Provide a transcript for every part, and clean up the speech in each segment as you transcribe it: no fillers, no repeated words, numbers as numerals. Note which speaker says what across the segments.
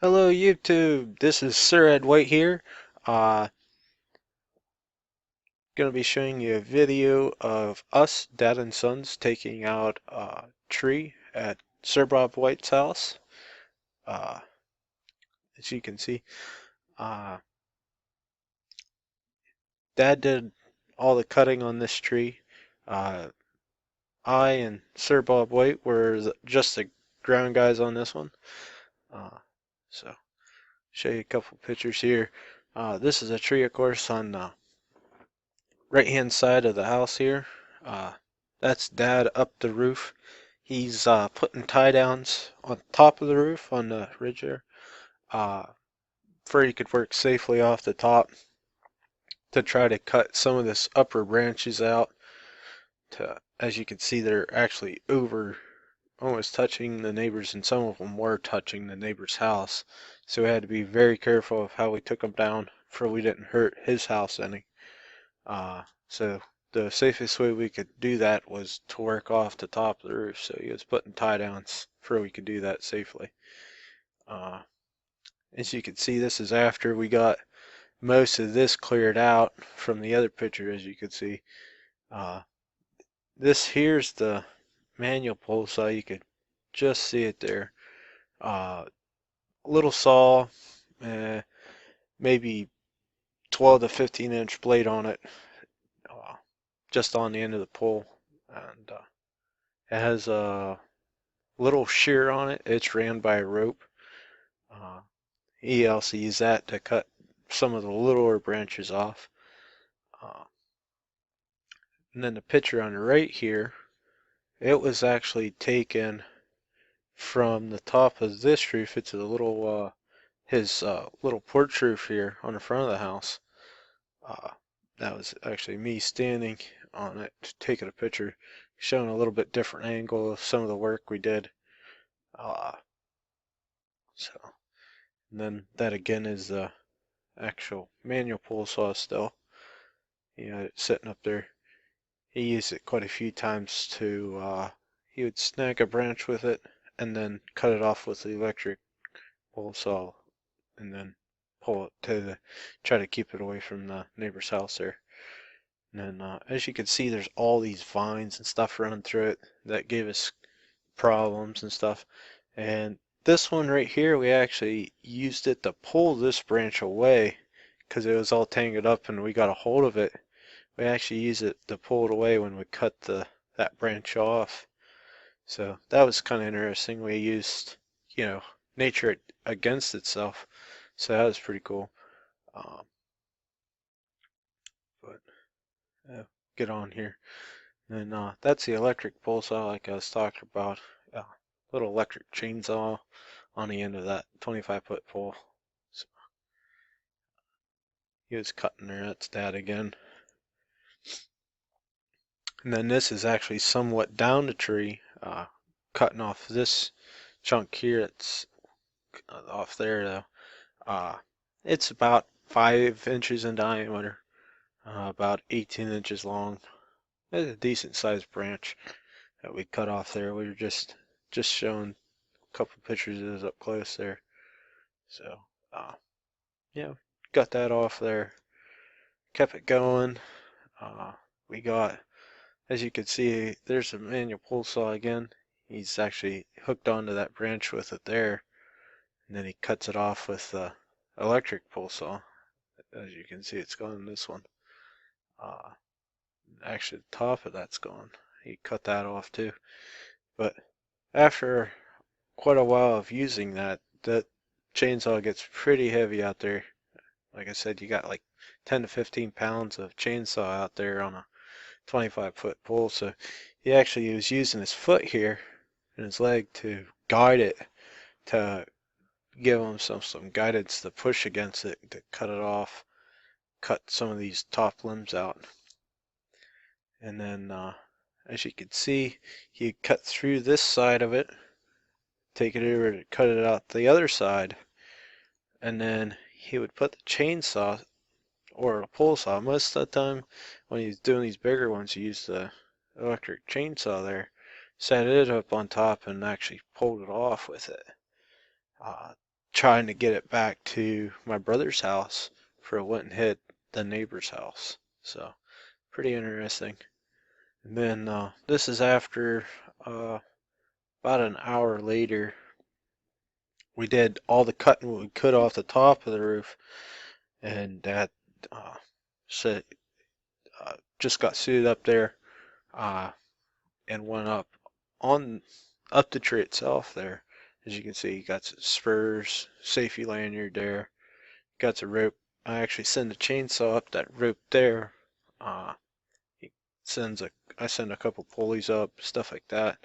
Speaker 1: Hello YouTube, this is Sir Ed White here. Uh, gonna be showing you a video of us, Dad and Sons, taking out a tree at Sir Bob White's house. Uh, as you can see, uh, Dad did all the cutting on this tree. Uh, I and Sir Bob White were just the ground guys on this one. Uh, so, show you a couple pictures here. This is a tree, of course, on the right hand side of the house here. Uh, that's Dad up the roof. He's putting tie downs on top of the roof on the ridge there, uh, for he could work safely off the top to try to cut some of this upper branches out. To, as you can see, they're actually over, almost touching the neighbors, and some of them were touching the neighbor's house. So we had to be very careful of how we took them down, for we didn't hurt his house any. So the safest way we could do that was to work off the top of the roof. So he was putting tie downs for we could do that safely. Uh, as you can see, this is after we got most of this cleared out from the other picture. As you can see, uh, this here's the manual pole saw. You could just see it there. Little saw, uh, maybe 12 to 15-inch blade on it, uh, just on the end of the pole, and it has a little shear on it. It's ran by a rope. Uh, he also used that to cut some of the littler branches off. Uh, and then the picture on the right here, it was actually taken from the top of this roof. It's a little his little porch roof here on the front of the house. Uh, that was actually me standing on it, taking a picture, showing a little bit different angle of some of the work we did. Uh, so, and then that again is the actual manual pole saw still. He had it sitting up there. He used it quite a few times to, he would snag a branch with it and then cut it off with the electric pole saw and then pull it to try to keep it away from the neighbor's house there. And then, as you can see, there's all these vines and stuff running through it that gave us problems and stuff. And this one right here, we actually used it to pull this branch away because it was all tangled up and we got a hold of it. We actually used it to pull it away when we cut that branch off. So that was kind of interesting. We used, nature against itself. So that was pretty cool. Um, but get on here. And that's the electric pole saw like I was talking about. Little electric chainsaw on the end of that 25-foot pole. So he was cutting there. That's Dad again. And then this is actually somewhat down the tree, cutting off this chunk here. It's off there though. It's about 5 inches in diameter, about 18 inches long. It's a decent sized branch that we cut off there. We were just showing a couple pictures of this up close there. So, yeah, got that off there. Kept it going. Uh, we got, as you can see, there's a manual pole saw again. He's actually hooked onto that branch with it there, and then he cuts it off with the electric pole saw. As you can see, it's gone this one. Uh, Actually, the top of that's gone. He cut that off too. But after quite a while of using that chainsaw gets pretty heavy out there. Like I said, you got like 10 to 15 pounds of chainsaw out there on a 25-foot pole. So he actually was using his foot here and his leg to guide it, to give him some guidance to push against it to cut it off, cut some of these top limbs out. And then, as you can see, he cut through this side of it, take it over to cut it out the other side, and then he would put the chainsaw or a pole saw. Most of the time when he's doing these bigger ones, he used the electric chainsaw there, set it up on top and actually pulled it off with it. trying to get it back to my brother's house for it went and hit the neighbor's house. So pretty interesting. And then this is after about an hour later. We did all the cutting we could off the top of the roof, and that uh, said, just got suited up there uh, and went up the tree itself there. As you can see, you got some spurs, safety lanyard there, got the rope. I actually send a chainsaw up that rope there. He I send a couple pulleys up, stuff like that.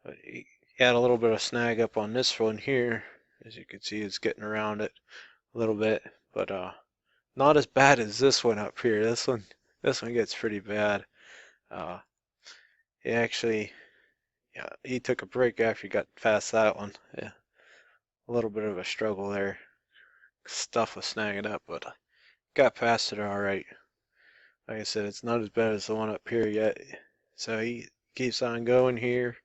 Speaker 1: But he had a little bit of snag up on this one here. As you can see, it's getting around it a little bit, but not as bad as this one up here. This one gets pretty bad. Uh, he actually, yeah, he took a break after he got past that one. Yeah, a little bit of a struggle there. Stuff was snagging up, but got past it all right. Like I said, it's not as bad as the one up here yet. So he keeps on going here.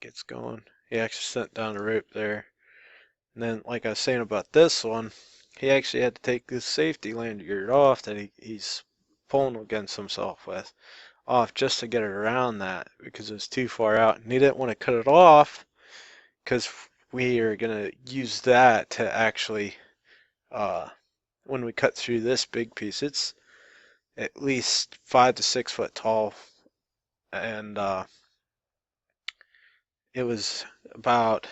Speaker 1: Gets going. He actually sent down the rope there. And then, like I was saying about this one, he actually had to take this safety lanyard off that he's pulling against himself with off just to get it around that because it was too far out. And he didn't want to cut it off because we are going to use that to actually, when we cut through this big piece, it's at least 5 to 6 foot tall. And it was about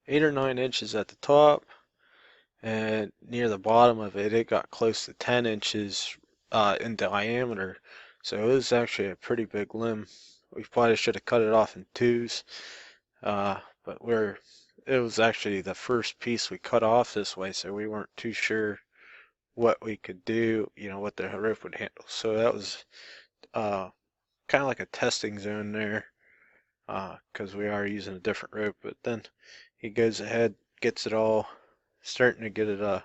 Speaker 1: 8 or 9 inches at the top, and near the bottom of it, it got close to 10 inches in diameter. So it was actually a pretty big limb. We probably should have cut it off in twos, but it was actually the first piece we cut off this way, so we weren't too sure what we could do, what the rope would handle. So that was kind of like a testing zone there, because we are using a different rope. But then he goes ahead, gets it all, starting to get it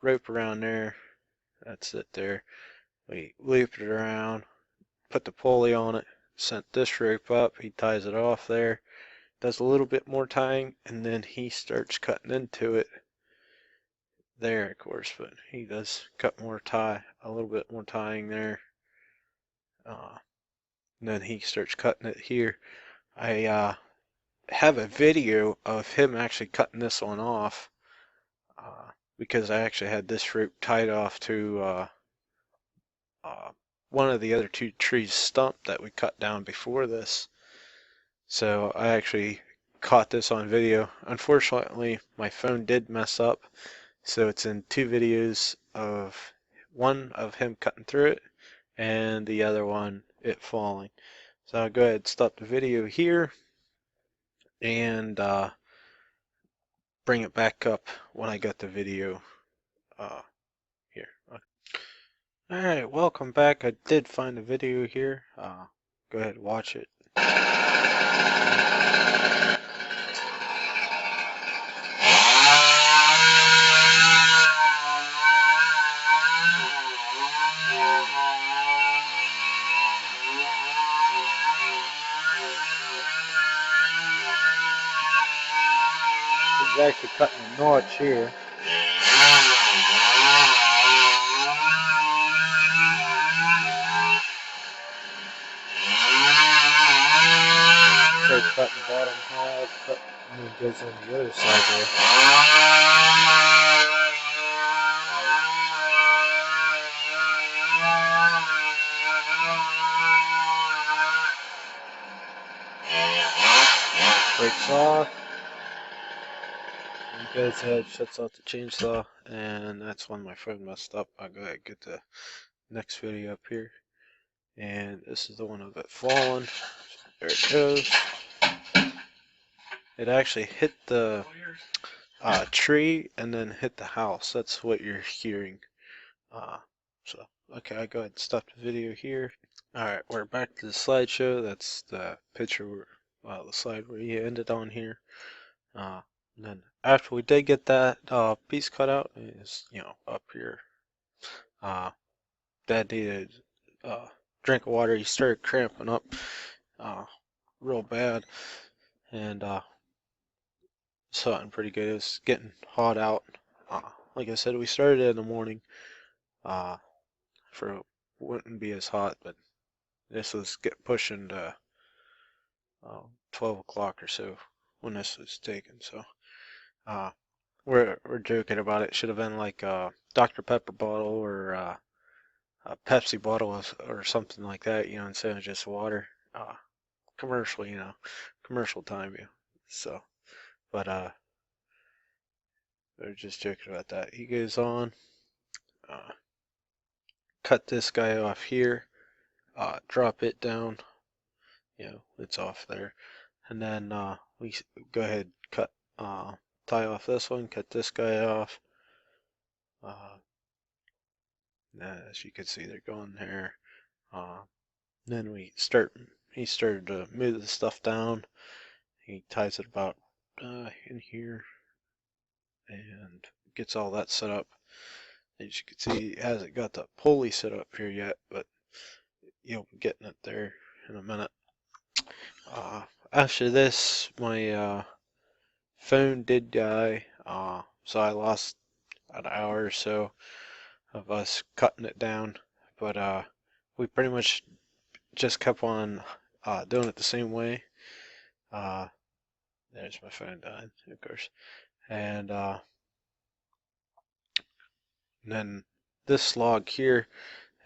Speaker 1: rope around there. That's it there. We looped it around, put the pulley on it, sent this rope up. He ties it off there, does a little bit more tying, and then he starts cutting into it there, of course. But he does cut a little bit more tying there. And then he starts cutting it here. I have a video of him actually cutting this one off because I actually had this rope tied off to one of the other two trees stump that we cut down before this. So I actually caught this on video. Unfortunately, my phone did mess up, so it's in two videos, of one of him cutting through it and the other one it falling. So I'll go ahead and stop the video here and bring it back up when I got the video here. Alright, welcome back. I did find the video here. Go ahead and watch it. He's actually cutting a notch here. Starts cutting the bottom half, and then goes on the other side there. Breaks off. And goes ahead, shuts off the chainsaw, and that's when my phone messed up. I'll go ahead and get the next video up here. And this is the one of it falling. There it goes. It actually hit the tree and then hit the house. That's what you're hearing. So, okay, I'll go ahead and stop the video here. Alright, we're back to the slideshow. That's the picture, the slide where he ended on here. And then after we did get that piece cut out, is up here. Dad needed drink of water. He started cramping up real bad, and Something pretty good. It's getting hot out. Like I said, we started in the morning. Uh, for wouldn't be as hot, but this was pushing to 12 o'clock or so when this was taken. So uh, we're joking about it. Should have been like a Dr. Pepper bottle or a Pepsi bottle or something like that, instead of just water. Commercial, commercial time, So, but they're just joking about that. He goes on, uh, cut this guy off here, drop it down, it's off there, and then we go ahead, tie off this one, cut this guy off. As you can see, they're going there. Then he started to move the stuff down. He ties it about in here and gets all that set up. As you can see, he hasn't got the pulley set up here yet, but you'll be getting it there in a minute. After this, my phone did die, so I lost an hour or so of us cutting it down, but we pretty much just kept on doing it the same way. There's my phone dying, of course. And then this log here,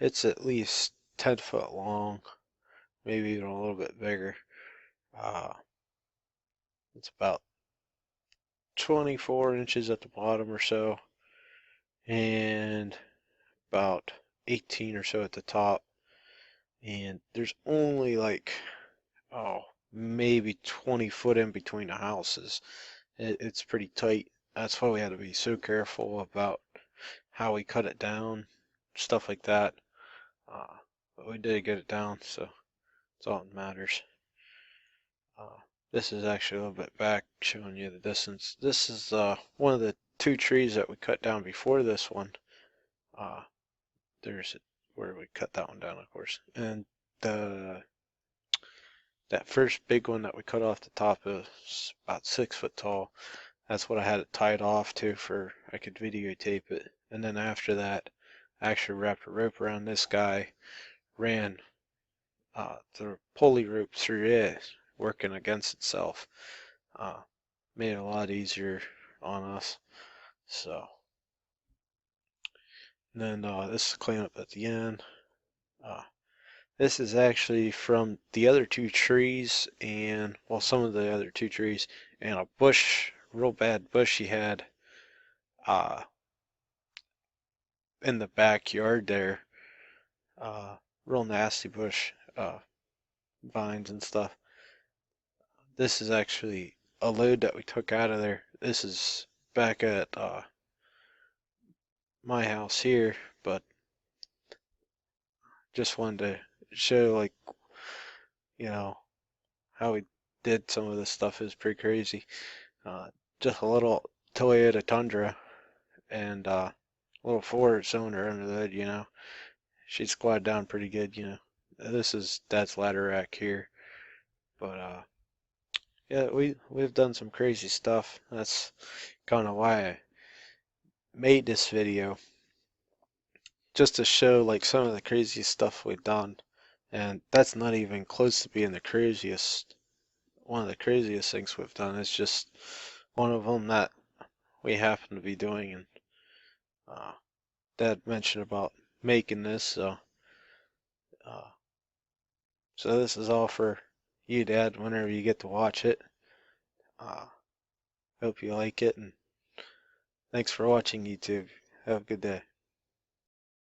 Speaker 1: it's at least 10 foot long, maybe even a little bit bigger. It's about 24 inches at the bottom or so, and about 18 or so at the top. And there's only like, maybe 20 foot in between the houses. It's pretty tight. That's why we had to be so careful about how we cut it down, stuff like that. But we did get it down, so it's all that matters. This is actually a little bit back, showing you the distance. This is one of the two trees that we cut down before this one. There's where we cut that one down, of course. And that first big one that we cut off the top is about 6 foot tall. That's what I had it tied off to for I could videotape it. And then after that, I actually wrapped a rope around this guy, ran the pulley rope through it, working against itself. Made it a lot easier on us. So, and then this is cleanup at the end. This is actually from the other two trees, and well, some of the other two trees, and a bush, real bad bush he had in the backyard there. Real nasty bush, vines and stuff. This is actually a load that we took out of there. This is back at my house here, but just wanted to show, like, how we did some of this stuff is pretty crazy. Just a little Toyota Tundra and a little Ford cylinder under the hood. She'd squat down pretty good. This is Dad's ladder rack here, but yeah, we've done some crazy stuff. That's kind of why I made this video, just to show like some of the craziest stuff we've done, and that's not even close to being the craziest. One of the craziest things we've done is just one of them that we happen to be doing, and Dad mentioned about making this, uh, so this is all for you, Dad, whenever you get to watch it. Hope you like it, and thanks for watching, YouTube. Have a good day.